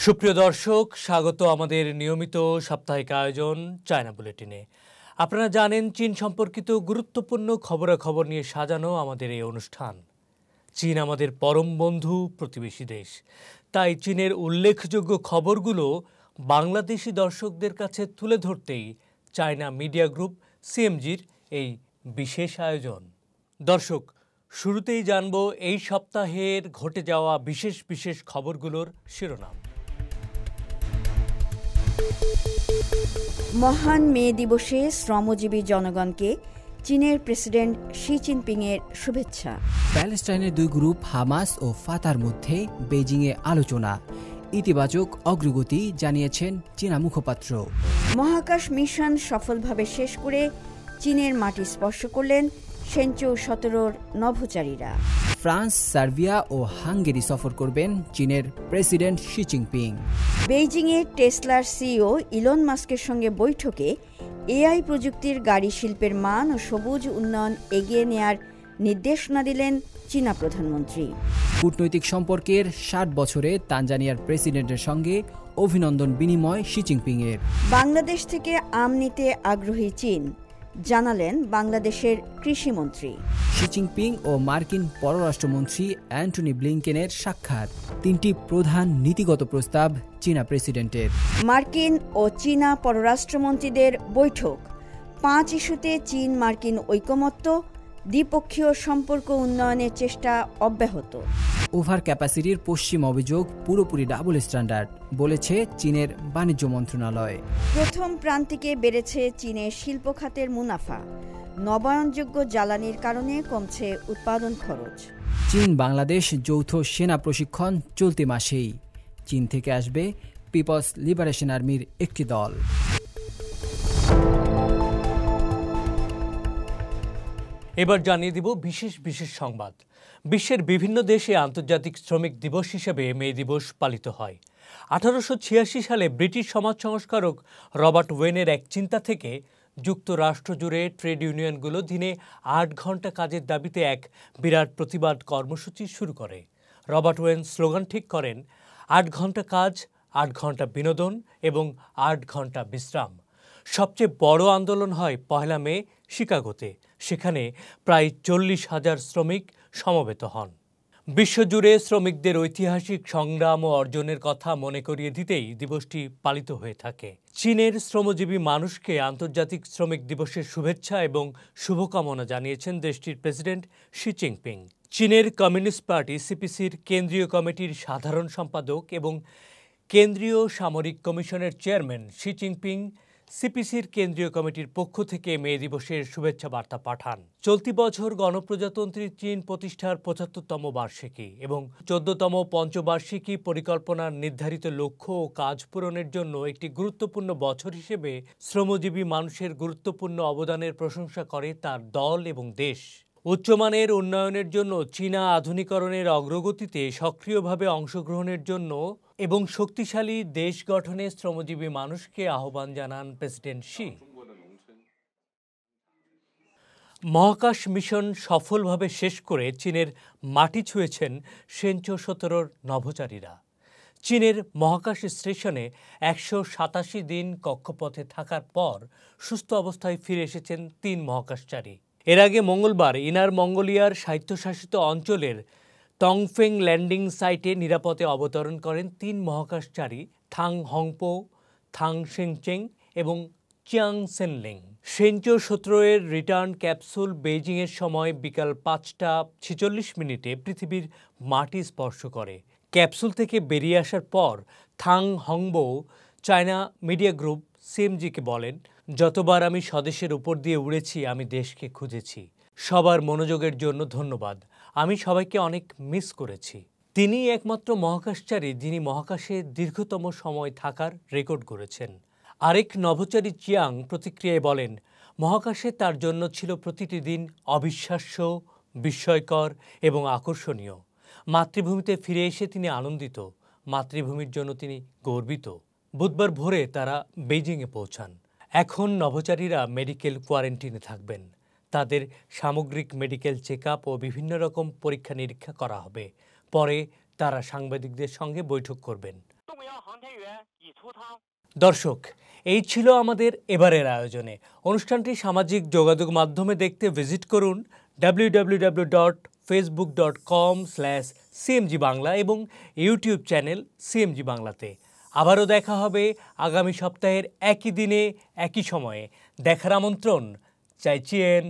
সুপ্রিয় দর্শক, স্বাগত আমাদের নিয়মিত সাপ্তাহিক আয়োজন চায়না বুলেটিনে। আপনারা জানেন, চীন সম্পর্কিত গুরুত্বপূর্ণ খবরাখবর নিয়ে সাজানো আমাদের এই অনুষ্ঠান। চীন আমাদের পরম বন্ধু, প্রতিবেশী দেশ। তাই চীনের উল্লেখযোগ্য খবরগুলো বাংলাদেশি দর্শকদের কাছে তুলে ধরতেই চায়না মিডিয়া গ্রুপ সিএমজির এই বিশেষ আয়োজন। দর্শক, শুরুতেই জানব এই সপ্তাহের ঘটে যাওয়া বিশেষ বিশেষ খবরগুলোর শিরোনাম। মহান মে দিবসে শ্রমজীবী জনগণকে চীনের প্রেসিডেন্ট শি জিনপিংয়ের শুভেচ্ছা। প্যালেস্টাইনের দুই গ্রুপ হামাস ও ফাতার মধ্যে বেইজিংয়ে আলোচনা, ইতিবাচক অগ্রগতি জানিয়েছেন চীনা মুখপাত্র। মহাকাশ মিশন সফলভাবে শেষ করে চীনের মাটি স্পর্শ করলেন সেনচৌ 17 নভোচারীরা। ফ্রান্স, সার্বিয়া ও হাঙ্গেরি সফর করবেন চীনের প্রেসিডেন্ট শি জিনপিং। বেইজিংয়ে টেসলার সিইও ইলন মাস্কের সঙ্গে বৈঠকে এআই প্রযুক্তির গাড়ি শিল্পের মান ও সবুজ উন্নয়ন এগিয়ে নেয়ার নির্দেশনা দিলেন চীনা প্রধানমন্ত্রী। কূটনৈতিক সম্পর্কের 60 বছরে তানজানিয়ার প্রেসিডেন্টের সঙ্গে অভিনন্দন বিনিময় শি জিনপিংয়ের। বাংলাদেশ থেকে আম নিতে আগ্রহী চীন, জানালেন বাংলাদেশের কৃষিমন্ত্রী। শি জিনপিং ও মার্কিন পররাষ্ট্রমন্ত্রী অ্যান্টনি ব্লিংকেনের সাক্ষাৎ, 3টি প্রধান নীতিগত প্রস্তাব চীনা প্রেসিডেন্টের। মার্কিন ও চীনা পররাষ্ট্রমন্ত্রীদের বৈঠক, 5 ইস্যুতে চীন মার্কিন ঐকমত্য, দ্বিপক্ষীয় সম্পর্ক উন্নয়নের চেষ্টা অব্যাহত। ওভার ক্যাপাসিটির পশ্চিম অভিযোগ পুরোপুরি ডাবল স্ট্যান্ডার্ড, বলেছে চীনের বাণিজ্য মন্ত্রণালয়। প্রথম প্রান্তিকে বেড়েছে চীনের শিল্প খাতের মুনাফা, নবায়নযোগ্য জ্বালানির কারণে কমছে উৎপাদন খরচ। চীন বাংলাদেশ যৌথ সেনা প্রশিক্ষণ চলতি মাসেই, চীন থেকে আসবে পিপলস লিবারেশন আর্মির একটি দল। এবার জানিয়ে দিব বিশেষ বিশেষ সংবাদ। বিশ্বের বিভিন্ন দেশে আন্তর্জাতিক শ্রমিক দিবস হিসেবে মে দিবস পালিত হয়। 1886 সালে ব্রিটিশ সমাজ সংস্কারক রবার্ট ওয়েনের এক চিন্তা থেকে যুক্তরাষ্ট্র জুড়ে ট্রেড ইউনিয়নগুলো দিনে 8 ঘন্টা কাজের দাবিতে এক বিরাট প্রতিবাদ কর্মসূচি শুরু করে। রবার্ট ওয়েন স্লোগান ঠিক করেন, 8 ঘন্টা কাজ, 8 ঘন্টা বিনোদন এবং 8 ঘন্টা বিশ্রাম। সবচেয়ে বড় আন্দোলন হয় 1 মে শিকাগোতে। সেখানে প্রায় 40,000 শ্রমিক সমবেত হন। বিশ্বজুড়ে শ্রমিকদের ঐতিহাসিক সংগ্রাম ও অর্জনের কথা মনে করিয়ে দিতেই দিবসটি পালিত হয়ে থাকে। চীনের শ্রমজীবী মানুষকে আন্তর্জাতিক শ্রমিক দিবসের শুভেচ্ছা এবং শুভকামনা জানিয়েছেন দেশটির প্রেসিডেন্ট শি জিনপিং। চীনের কমিউনিস্ট পার্টি সিপিসির কেন্দ্রীয় কমিটির সাধারণ সম্পাদক এবং কেন্দ্রীয় সামরিক কমিশনের চেয়ারম্যান শি জিনপিং সিপিসির কেন্দ্রীয় কমিটির পক্ষ থেকে মে দিবসের শুভেচ্ছা বার্তা পাঠান। চলতি বছর গণপ্রজাতন্ত্রী চীন প্রতিষ্ঠার 75তম বার্ষিকী এবং 14তম পঞ্চবার্ষিকী পরিকল্পনার নির্ধারিত লক্ষ্য ও কাজ পূরণের জন্য একটি গুরুত্বপূর্ণ বছর হিসেবে শ্রমজীবী মানুষের গুরুত্বপূর্ণ অবদানের প্রশংসা করে তার দল এবং দেশ। উচ্চমানের উন্নয়নের জন্য চীনা আধুনিকরণের অগ্রগতিতে সক্রিয়ভাবে অংশগ্রহণের জন্য এবং শক্তিশালী দেশ গঠনে শ্রমজীবী মানুষকে আহ্বান জানান প্রেসিডেন্ট শি। মহাকাশ মিশন সফলভাবে শেষ করে চীনের মাটি ছুঁয়েছেন সেনচৌ 17 নভোচারীরা। চীনের মহাকাশ স্টেশনে 187 দিন কক্ষপথে থাকার পর সুস্থ অবস্থায় ফিরে এসেছেন 3 মহাকাশচারী। এর আগে মঙ্গলবার ইনার মঙ্গোলিয়ার স্বায়ত্তশাসিত অঞ্চলের টংফেং ল্যান্ডিং সাইটে নিরাপদে অবতরণ করেন 3 মহাকাশচারী থাং হংপো, থাং শেংচেং এবং চিয়াং সেনলিং। সেনচৌ 17 এর রিটার্ন ক্যাপসুল বেইজিংয়ের সময় বিকাল 5টা 46 পৃথিবীর মাটি স্পর্শ করে। ক্যাপসুল থেকে বেরিয়ে আসার পর থাং হংবো চায়না মিডিয়া গ্রুপ সিএমজিকে বলেন, যতবার আমি স্বদেশের উপর দিয়ে উড়েছি আমি দেশকে খুঁজেছি। সবার মনোযোগের জন্য ধন্যবাদ। আমি সবাইকে অনেক মিস করেছি। তিনি একমাত্র মহাকাশচারী যিনি মহাকাশে দীর্ঘতম সময় থাকার রেকর্ড গড়েছেন। আরেক নভোচারী চিয়াং প্রতিক্রিয়ায় বলেন, মহাকাশে তার জন্য ছিল প্রতিটি দিন অবিশ্বাস্য, বিস্ময়কর এবং আকর্ষণীয়। মাতৃভূমিতে ফিরে এসে তিনি আনন্দিত। মাতৃভূমির জন্য তিনি গর্বিত। বুধবার ভোরে তারা বেইজিংয়ে পৌঁছান। এখন নভোচারীরা মেডিকেল কোয়ারেন্টিনে থাকবেন। তাদের সামগ্রিক মেডিকেল চেকআপ ও বিভিন্ন রকম পরীক্ষা নিরীক্ষা করা হবে। পরে তারা সাংবাদিকদের সঙ্গে বৈঠক করবেন। দর্শক, এই ছিল আমাদের এবারের আয়োজনে। অনুষ্ঠানটি সামাজিক যোগাযোগ মাধ্যমে দেখতে ভিজিট করুন www.facebook.com/cmg বাংলা এবং ইউটিউব চ্যানেল সিএমজি বাংলাতে। আবারও দেখা হবে আগামী সপ্তাহের একই দিনে একই সময়ে। দেখার আমন্ত্রণ চাইচিয়েন।